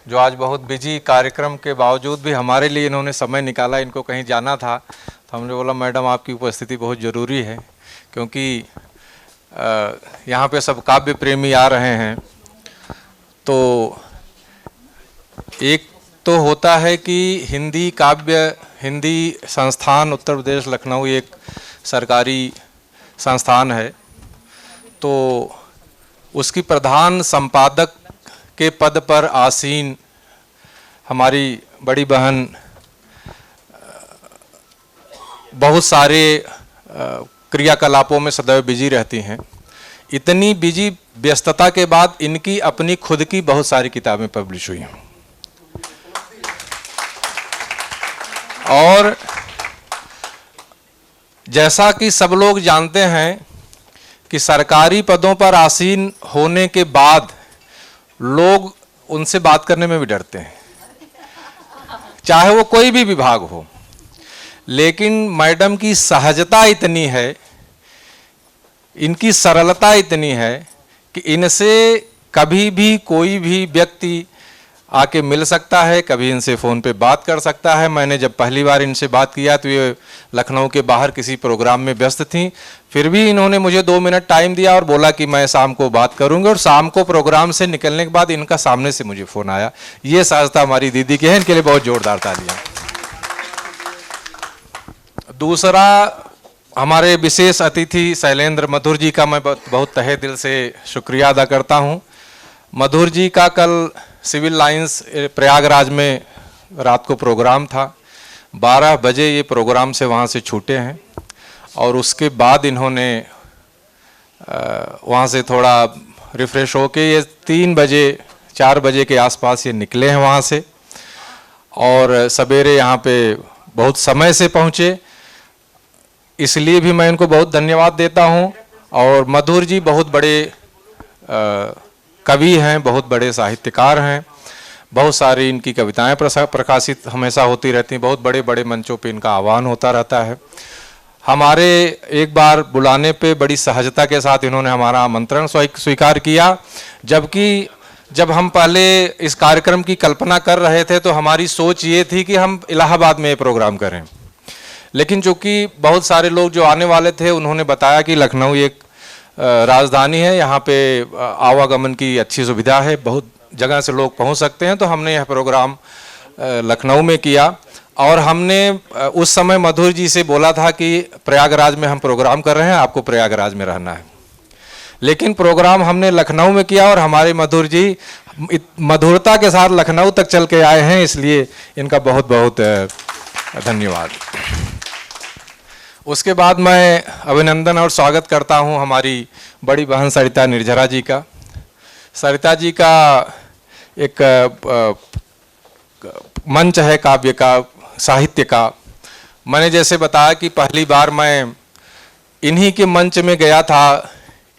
जो आज बहुत बिजी कार्यक्रम के बावजूद भी हमारे लिए इन्होंने समय निकाला। इनको कहीं जाना था तो हमने बोला मैडम आपकी उपस्थिति बहुत ज़रूरी है, क्योंकि यहाँ पे सब काव्य प्रेमी आ रहे हैं। तो एक तो होता है कि हिंदी संस्थान उत्तर प्रदेश लखनऊ एक सरकारी संस्थान है, तो उसकी प्रधान संपादक के पद पर आसीन हमारी बड़ी बहन बहुत सारे क्रियाकलापों में सदैव बिजी रहती हैं। इतनी बिजी व्यस्तता के बाद इनकी अपनी खुद की बहुत सारी किताबें पब्लिश हुई हैं। और जैसा कि सब लोग जानते हैं कि सरकारी पदों पर आसीन होने के बाद लोग उनसे बात करने में भी डरते हैं, चाहे वो कोई भी विभाग हो। लेकिन मैडम की सहजता इतनी है, इनकी सरलता इतनी है कि इनसे कभी भी कोई भी व्यक्ति आके मिल सकता है, कभी इनसे फ़ोन पे बात कर सकता है। मैंने जब पहली बार इनसे बात किया तो ये लखनऊ के बाहर किसी प्रोग्राम में व्यस्त थी, फिर भी इन्होंने मुझे 2 मिनट टाइम दिया और बोला कि मैं शाम को बात करूंगी। और शाम को प्रोग्राम से निकलने के बाद इनका सामने से मुझे फ़ोन आया। ये सहजता हमारी दीदी की है, इनके लिए बहुत जोरदार तालियां। दूसरा, हमारे विशेष अतिथि शैलेंद्र मधुर जी का मैं बहुत तहे दिल से शुक्रिया अदा करता हूँ। मधुर जी का कल सिविल लाइंस प्रयागराज में रात को प्रोग्राम था, 12 बजे ये प्रोग्राम से वहाँ से छूटे हैं और उसके बाद इन्होंने वहाँ से थोड़ा रिफ़्रेश होके ये 3 बजे 4 बजे के आसपास ये निकले हैं वहाँ से, और सवेरे यहाँ पे बहुत समय से पहुँचे। इसलिए भी मैं इनको बहुत धन्यवाद देता हूँ। और मधुर जी बहुत बड़े कवि हैं, बहुत बड़े साहित्यकार हैं, बहुत सारी इनकी कविताएं प्रकाशित हमेशा होती रहती हैं, बहुत बड़े बड़े मंचों पे इनका आह्वान होता रहता है। हमारे एक बार बुलाने पे बड़ी सहजता के साथ इन्होंने हमारा आमंत्रण स्वीकार किया, जबकि जब हम पहले इस कार्यक्रम की कल्पना कर रहे थे तो हमारी सोच ये थी कि हम इलाहाबाद में ये प्रोग्राम करें। लेकिन चूँकि बहुत सारे लोग जो आने वाले थे उन्होंने बताया कि लखनऊ एक राजधानी है, यहाँ पे आवागमन की अच्छी सुविधा है, बहुत जगह से लोग पहुँच सकते हैं, तो हमने यह प्रोग्राम लखनऊ में किया। और हमने उस समय मधुर जी से बोला था कि प्रयागराज में हम प्रोग्राम कर रहे हैं, आपको प्रयागराज में रहना है। लेकिन प्रोग्राम हमने लखनऊ में किया और हमारे मधुर जी मधुरता के साथ लखनऊ तक चल के आए हैं, इसलिए इनका बहुत बहुत धन्यवाद। उसके बाद मैं अभिनंदन और स्वागत करता हूं हमारी बड़ी बहन सरिता निर्झरा जी का। सरिता जी का एक मंच है काव्य का, साहित्य का। मैंने जैसे बताया कि पहली बार मैं इन्हीं के मंच में गया था,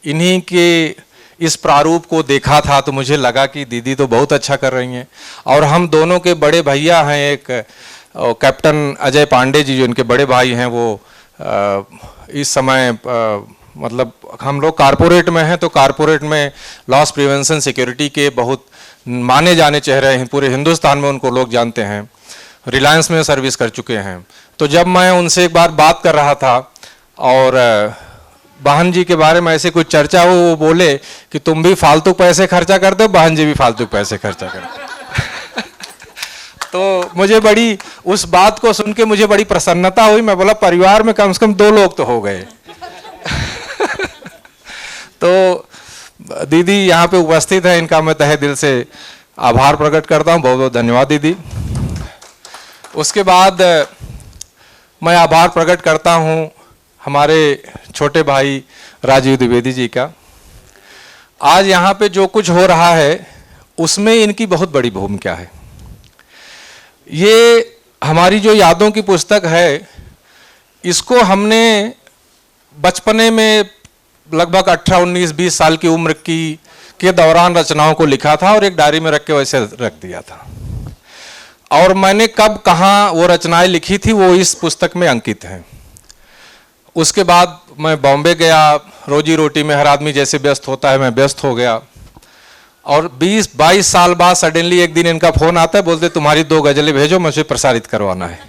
इन्हीं के इस प्रारूप को देखा था, तो मुझे लगा कि दीदी तो बहुत अच्छा कर रही हैं। और हम दोनों के बड़े भैया हैं, एक कैप्टन अजय पांडे जी जो इनके बड़े भाई हैं, वो इस समय मतलब हम लोग कारपोरेट में हैं, तो कारपोरेट में लॉस प्रिवेंशन सिक्योरिटी के बहुत माने जाने चेहरे हैं, पूरे हिंदुस्तान में उनको लोग जानते हैं, रिलायंस में सर्विस कर चुके हैं। तो जब मैं उनसे एक बार बात कर रहा था और बहन जी के बारे में ऐसे कुछ चर्चा हो, वो बोले कि तुम भी फालतू पैसे खर्चा करते हो, बहन जी भी फालतू पैसे खर्चा करते हो। तो मुझे बड़ी उस बात को सुन के मुझे बड़ी प्रसन्नता हुई। मैं बोला परिवार में कम से कम 2 लोग तो हो गए। तो दीदी यहाँ पे उपस्थित है, इनका मैं तहे दिल से आभार प्रकट करता हूँ। बहुत बहुत धन्यवाद दीदी। उसके बाद मैं आभार प्रकट करता हूँ हमारे छोटे भाई राजीव द्विवेदी जी का। आज यहाँ पे जो कुछ हो रहा है उसमें इनकी बहुत बड़ी भूमिका है। ये हमारी जो यादों की पुस्तक है, इसको हमने बचपने में लगभग 18, 19, 20 साल की उम्र के दौरान रचनाओं को लिखा था और एक डायरी में रख के वैसे रख दिया था। और मैंने कब कहाँ वो रचनाएं लिखी थी वो इस पुस्तक में अंकित हैं। उसके बाद मैं बॉम्बे गया, रोजी रोटी में हर आदमी जैसे व्यस्त होता है मैं व्यस्त हो गया। और 20-22 साल बाद सडनली एक दिन इनका फोन आता है, बोलते तुम्हारी 2 गजलें भेजो, मुझे प्रसारित करवाना है।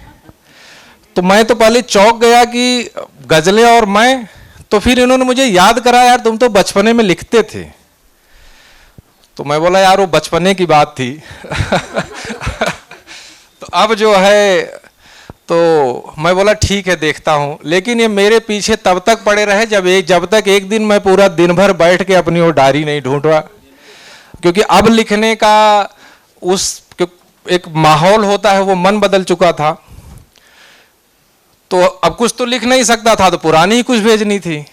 तो मैं तो पहले चौंक गया कि गजलें और मैं, तो फिर इन्होंने मुझे याद करा, यार तुम तो बचपने में लिखते थे। तो मैं बोला यार वो बचपने की बात थी। तो अब जो है, तो मैं बोला ठीक है देखता हूँ, लेकिन ये मेरे पीछे तब तक पड़े रहे जब तक एक दिन मैं पूरा दिन भर बैठ के अपनी वो डायरी नहीं ढूंढा, क्योंकि अब लिखने का एक माहौल होता है, वो मन बदल चुका था। तो अब कुछ तो लिख नहीं सकता था, तो पुरानी ही कुछ भेजनी थी।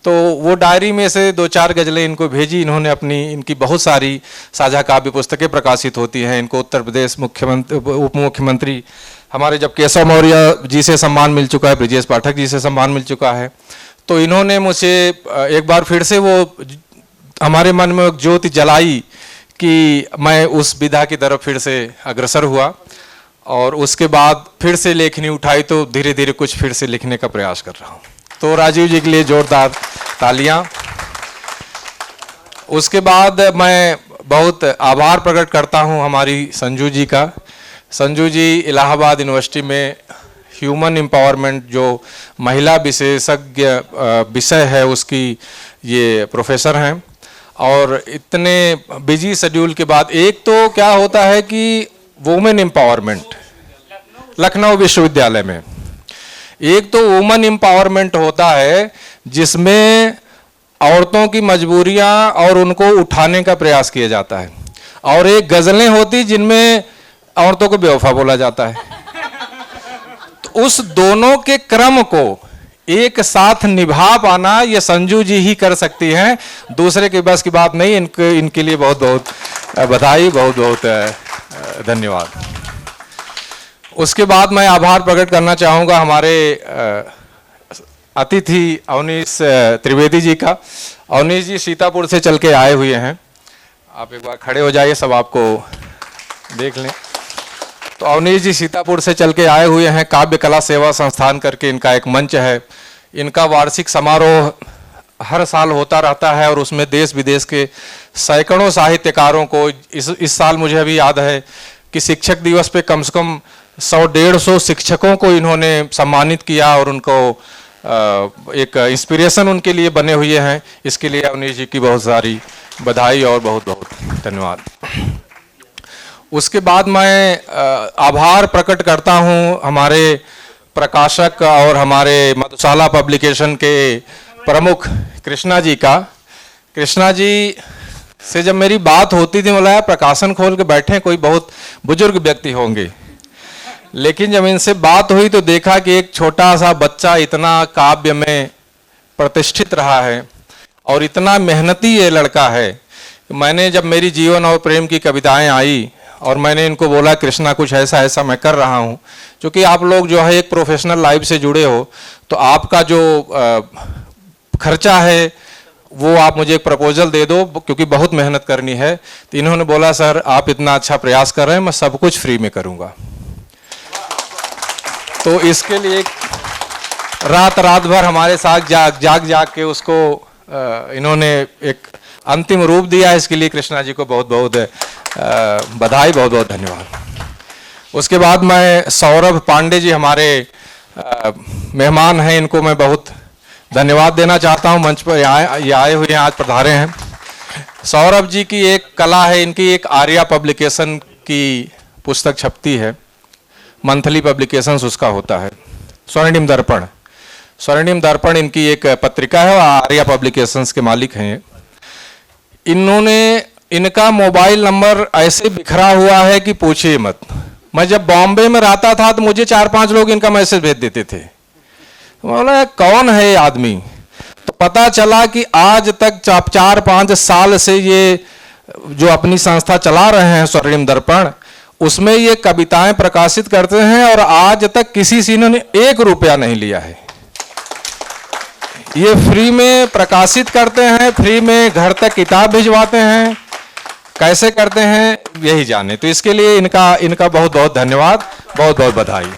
तो वो डायरी में से 2-4 गजलें इनको भेजी। इन्होंने इनकी बहुत सारी साझा काव्य पुस्तकें प्रकाशित होती हैं। इनको उत्तर प्रदेश उप मुख्यमंत्री हमारे जब केशव मौर्य जी से सम्मान मिल चुका है, ब्रजेश पाठक जी से सम्मान मिल चुका है। तो इन्होंने मुझे एक बार फिर से वो हमारे मन में एक ज्योति जलाई कि मैं उस विधा की तरफ फिर से अग्रसर हुआ, और उसके बाद फिर से लेखनी उठाई, तो धीरे धीरे कुछ फिर से लिखने का प्रयास कर रहा हूँ। तो राजीव जी के लिए जोरदार तालियां। उसके बाद मैं बहुत आभार प्रकट करता हूं हमारी संजू जी का। संजू जी इलाहाबाद यूनिवर्सिटी में ह्यूमन एम्पावरमेंट जो महिला विशेषज्ञ विषय है उसकी ये प्रोफेसर हैं। और इतने बिजी शेड्यूल के बाद, एक तो क्या होता है कि वुमेन एम्पावरमेंट लखनऊ विश्वविद्यालय में, एक तो वुमेन एम्पावरमेंट होता है जिसमें औरतों की मजबूरियां और उनको उठाने का प्रयास किया जाता है, और एक गजलें होती जिनमें औरतों को बेवफा बोला जाता है। तो उस दोनों के क्रम को एक साथ निभा पाना ये संजू जी ही कर सकती हैं, दूसरे के बस की बात नहीं। इनके लिए बहुत बहुत बधाई, बहुत बहुत धन्यवाद। उसके बाद मैं आभार प्रकट करना चाहूँगा हमारे अतिथि अवनीश त्रिवेदी जी का। अवनीश जी सीतापुर से चल के आए हुए हैं, आप एक बार खड़े हो जाइए, सब आपको देख लें। तो अवनीश जी सीतापुर से चल के आए हुए हैं। काव्य कला सेवा संस्थान करके इनका एक मंच है। इनका वार्षिक समारोह हर साल होता रहता है, और उसमें देश विदेश के सैकड़ों साहित्यकारों को, इस साल मुझे अभी याद है कि शिक्षक दिवस पे कम से कम 100-150 शिक्षकों को इन्होंने सम्मानित किया, और उनको एक इंस्पिरेशन उनके लिए बने हुए हैं। इसके लिए अवनीश जी की बहुत सारी बधाई और बहुत बहुत धन्यवाद। उसके बाद मैं आभार प्रकट करता हूं हमारे प्रकाशक और हमारे मधुशाला पब्लिकेशन के प्रमुख कृष्णा जी का। कृष्णा जी से जब मेरी बात होती थी, बोला प्रकाशन खोल के बैठे कोई बहुत बुजुर्ग व्यक्ति होंगे, लेकिन जब इनसे बात हुई तो देखा कि एक छोटा सा बच्चा इतना काव्य में प्रतिष्ठित रहा है और इतना मेहनती ये लड़का है। मैंने जब मेरी जीवन और प्रेम की कविताएं आई और मैंने इनको बोला कृष्णा कुछ ऐसा ऐसा मैं कर रहा हूं, क्योंकि आप लोग जो है एक प्रोफेशनल लाइफ से जुड़े हो, तो आपका जो खर्चा है वो आप मुझे एक प्रपोजल दे दो, क्योंकि बहुत मेहनत करनी है। तो इन्होंने बोला सर आप इतना अच्छा प्रयास कर रहे हैं, मैं सब कुछ फ्री में करूंगा। तो इसके लिए रात भर हमारे साथ जाग के उसको इन्होंने एक अंतिम रूप दिया। इसके लिए कृष्णा जी को बहुत बहुत बधाई, बहुत बहुत धन्यवाद। उसके बाद मैं सौरभ पांडे जी हमारे मेहमान हैं, इनको मैं बहुत धन्यवाद देना चाहता हूं। मंच पर ये आए हुए हैं, आज पधारे हैं। सौरभ जी की एक कला है, इनकी एक आर्या पब्लिकेशन की पुस्तक छपती है, मंथली पब्लिकेशंस उसका होता है, स्वर्णिम दर्पण। स्वर्णिम दर्पण इनकी एक पत्रिका है और आर्या पब्लिकेशंस के मालिक हैं। इनका मोबाइल नंबर ऐसे बिखरा हुआ है कि पूछिए मत। मैं जब बॉम्बे में रहता था तो मुझे 4-5 लोग इनका मैसेज भेज देते थे। बोला कौन है ये आदमी, तो पता चला कि आज तक 4-5 साल से ये जो अपनी संस्था चला रहे हैं स्वर्णिम दर्पण, उसमें ये कविताएं प्रकाशित करते हैं और आज तक किसी से इन्होंने 1 रुपया नहीं लिया है। ये फ्री में प्रकाशित करते हैं, फ्री में घर तक किताब भिजवाते हैं। कैसे करते हैं यही जाने, तो इसके लिए इनका बहुत बहुत धन्यवाद, बहुत बहुत बधाई।